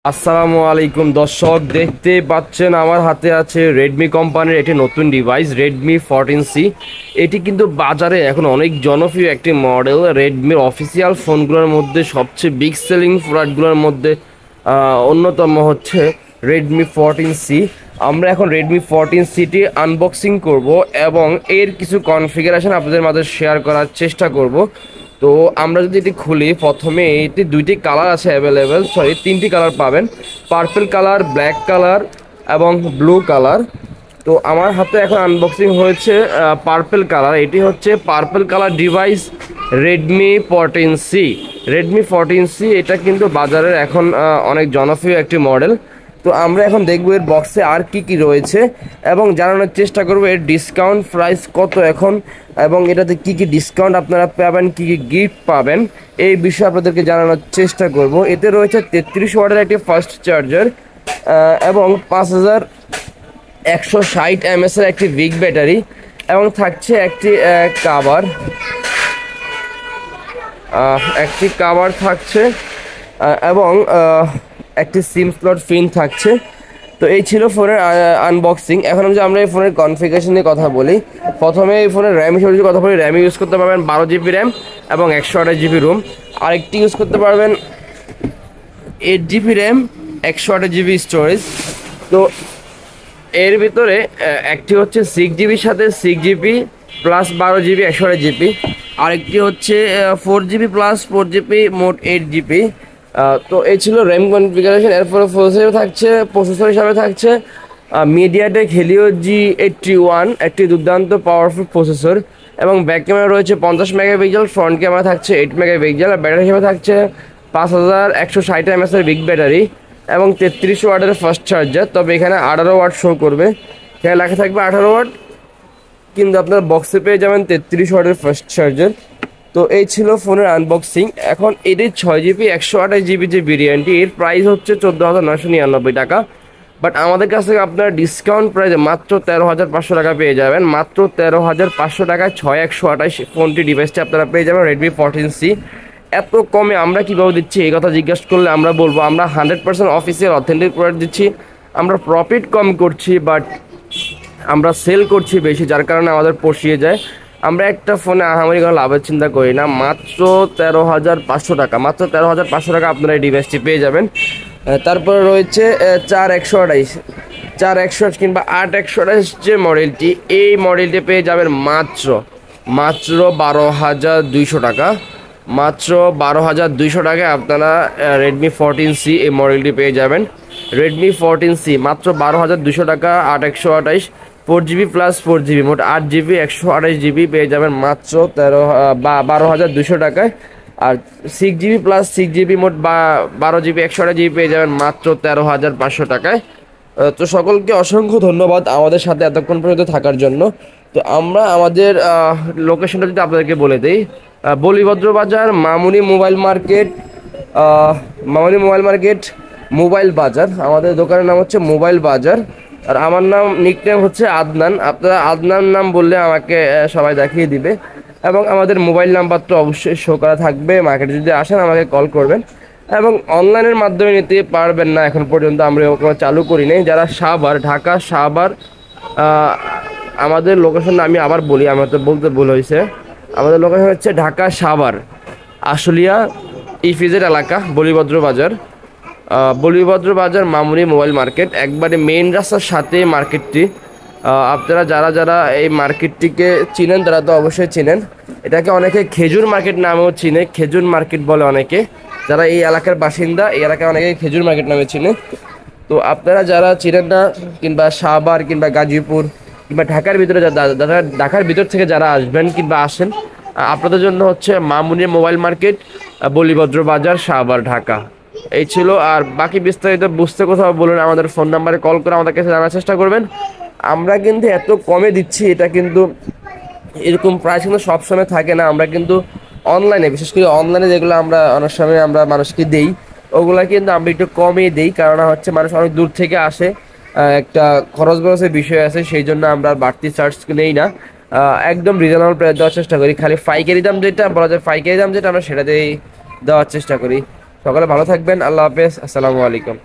আসসালামু আলাইকুম দর্শক, দেখতে পাচ্ছেন আমার হাতে আছে রেডমি কোম্পানির একটি নতুন ডিভাইস রেডমি 14C। এটি কিন্তু বাজারে এখন অনেক জনপ্রিয় একটি মডেল। রেডমির অফিসিয়াল ফোনগুলোর মধ্যে সবচেয়ে বিগ সেলিং প্রোডাক্টগুলোর মধ্যে অন্যতম হচ্ছে রেডমি 14C। আমরা এখন রেডমি 14Cটি আনবক্সিং করব এবং এর কিছু কনফিগারেশন আপনাদের মাঝে শেয়ার করার চেষ্টা করব। তো আমরা যদি এটি খুলি, প্রথমে এটি দুইটি কালার আছে অ্যাভেলেবেল, তিনটি কালার পাবেন, পার্পল কালার, ব্ল্যাক কালার এবং ব্লু কালার। তো আমার হাতে এখন আনবক্সিং হয়েছে পার্পল কালার। এটি হচ্ছে purple colour device Redmi 14C। Redmi 14C এটা কিন্তু বাজারের এখন অনেক জনপ্রিয় একটি মডেল। তো আমরা এখন দেখব এর বক্সে আর কি কি রয়েছে এবং জানানোর চেষ্টা করব এর ডিসকাউন্ট প্রাইস কত এখন, এবং এটাতে কি কি ডিসকাউন্ট আপনারা পাবেন, কি কি গিফট পাবেন, এই বিষয়ে আপনাদেরকে জানানোর চেষ্টা করব। এতে রয়েছে 33 ওয়াটের একটি ফাস্ট চার্জার এবং 5160 mAh এর একটি বিগ ব্যাটারি, এবং থাকছে একটি কাভার থাকছে এবং একটি সিম স্লট পিন থাকছে। তো এই ছিল ফোনের আনবক্সিং। এখন আমরা এই ফোনের কনফিগারেশন নিয়ে কথা বলি। প্রথমে এই ফোনের র্যাম হিসেবে যদি কথা বলি, র্যাম ইউজ করতে পারবেন 12GB র্যাম এবং 128GB রোম। আরেকটি ইউজ করতে পারবেন 8GB র্যাম, 128GB স্টোরেজ। তো এর ভিতরে একটি হচ্ছে 6GB সাথে 6GB প্লাস 12GB 128GB, আরেকটি হচ্ছে 4GB প্লাস 4GB, মোট 8GB। তো এই ছিল র্যাম কনফিগারেশন। এরপরে প্রসেসর হিসাবে থাকছে মিডিয়াটেক হেলিও G81, একটি দুর্দান্ত পাওয়ারফুল প্রসেসর, এবং ব্যাক ক্যামেরা রয়েছে 50 মেগাপিক্সেল, ফ্রন্ট ক্যামেরা থাকছে 8 মেগাপিক্সেল, আর ব্যাটারি হিসেবে থাকছে 5160 mAh এর বিগ ব্যাটারি এবং 33 ওয়াটের ফাস্ট চার্জার। তবে এখানে 18 ওয়াট শো করবে, এখানে লেখা থাকবে 18 ওয়াট, কিন্তু আপনার বক্সে পেয়ে যাবেন 33 ওয়াটের ফাস্ট চার্জার। তো এই ছিল ফোনের আনবক্সিং। এখন এটির 6GB 128GB যে ভেরিয়েন্টটি, এর প্রাইস হচ্ছে 14,999 টাকা, বাট আমাদের কাছ থেকে আপনার ডিসকাউন্ট প্রাইসে মাত্র 13,500 টাকা পেয়ে যাবেন। মাত্র 13,500 টাকায় 6128 ফোনটি ডিভাইসটি আপনারা পেয়ে যাবেন রেডমি 14C। এত কমে আমরা কীভাবে দিচ্ছি এই কথা জিজ্ঞাসা করলে আমরা বলবো আমরা 100% অফিসিয়াল অথেন্টিক প্রোডাক্ট দিচ্ছি। আমরা প্রফিট কম করছি, বাট আমরা সেল করছি বেশি, যার কারণে আমাদের পোষিয়ে যায়। আমরা একটা ফোনে আহামরি কোনো লাভের চিন্তা করি না। মাত্র 13,500 টাকা, মাত্র 13,500 টাকা আপনারা এই ডিভাইসটি পেয়ে যাবেন। তারপরে রয়েছে 4128 কিংবা 8128 যে মডেলটি, এই মডেলটি পেয়ে যাবেন মাত্র 12,200 টাকা। মাত্র 12,200 টাকায় আপনারা রেডমি 14C এই মডেলটি পেয়ে যাবেন। রেডমি 14C মাত্র 12,200 টাকা, 8128, 4GB প্লাস 4GB, মোট 8GB 128GB পেয়ে যাবেন মাত্র 12,200 টাকায়। আর 6GB প্লাস 6GB, মোট 12GB 128GB পেয়ে যাবেন মাত্র 13,500 টাকায়। তো সকলকে অসংখ্য ধন্যবাদ আমাদের সাথে এতক্ষণ পর্যন্ত থাকার জন্য। তো আমরা আমাদের লোকেশনটা যদি আপনাদেরকে বলে দিই, বলিভদ্র বাজার, মামুনি মোবাইল মার্কেট, মোবাইল বাজার। আমাদের দোকানের নাম হচ্ছে মোবাইল বাজার, আর আমার নাম নিকনেম হচ্ছে আদনান। আপনারা আদনান নাম বললে আমাকে সবাই দেখিয়ে দিবে, এবং আমাদের মোবাইল নাম্বার তো অবশ্যই শো করা থাকবে। মার্কেটে যদি আসেন আমাকে কল করবেন, এবং অনলাইনের মাধ্যমে নিতে পারবেন না, এখন পর্যন্ত আমরা কোনো চালু করি নাই। যারা সাভার, ঢাকা সাভার, আমাদের লোকেশন আমি আবার বলি, আমার তো বলতে ভুল হয়েছে। আমাদের লোকেশন হচ্ছে ঢাকা সাভার আশুলিয়া ইফিজের এলাকা, বলিভদ্র বাজার মামুনি মোবাইল মার্কেট, একবারে মেইন রাস্তার সাথে মার্কেটটি। আপনারা যারা এই মার্কেটটিকে চিনেন তারা তো অবশ্যই চিনেন। এটাকে অনেকে খেজুর মার্কেট নামেও চিনে, খেজুর মার্কেট বলে অনেকে। যারা এই এলাকার বাসিন্দা, এই এলাকায় অনেকে খেজুর মার্কেট নামে চিনে। তো আপনারা যারা চিনেন না, কিংবা সাভার কিংবা গাজীপুর কিংবা ঢাকার ভিতরে ঢাকার ভিতর থেকে যারা আসবেন কিংবা আসেন, আপনাদের জন্য হচ্ছে মামুনি মোবাইল মার্কেট, বলিভদ্র বাজার, সাভার, ঢাকা। এই ছিল। আর বাকি বিস্তারিত বুঝতে কোথাও বলুন, আমাদের ফোন নাম্বারে কল করে আমাদের কাছে জানার চেষ্টা করবেন। আমরা কিন্তু এত কমে দিচ্ছি, এটা কিন্তু এরকম প্রাইস কিন্তু সবসময় থাকে না। আমরা কিন্তু অনলাইনে, বিশেষ করে অনলাইনে যেগুলো আমরা অনেক সময় আমরা মানুষকে দেই, ওগুলা কিন্তু আমরা একটু কমই দিই, কারণ হচ্ছে মানুষ অনেক দূর থেকে আসে, একটা খরচের বিষয় আছে, সেই জন্য আমরা বাড়তি চার্জ নেই না। একদম রিজনেবল প্রাইস দেওয়ার চেষ্টা করি। খালি পাইকারি দাম যেটা বলা যায়, পাইকারি দাম যেটা আমরা সেটাতেই দেওয়ার চেষ্টা করি। সকালে ভালো থাকবেন, আল্লাহ হাফেজ, আসসালামু আলাইকুম।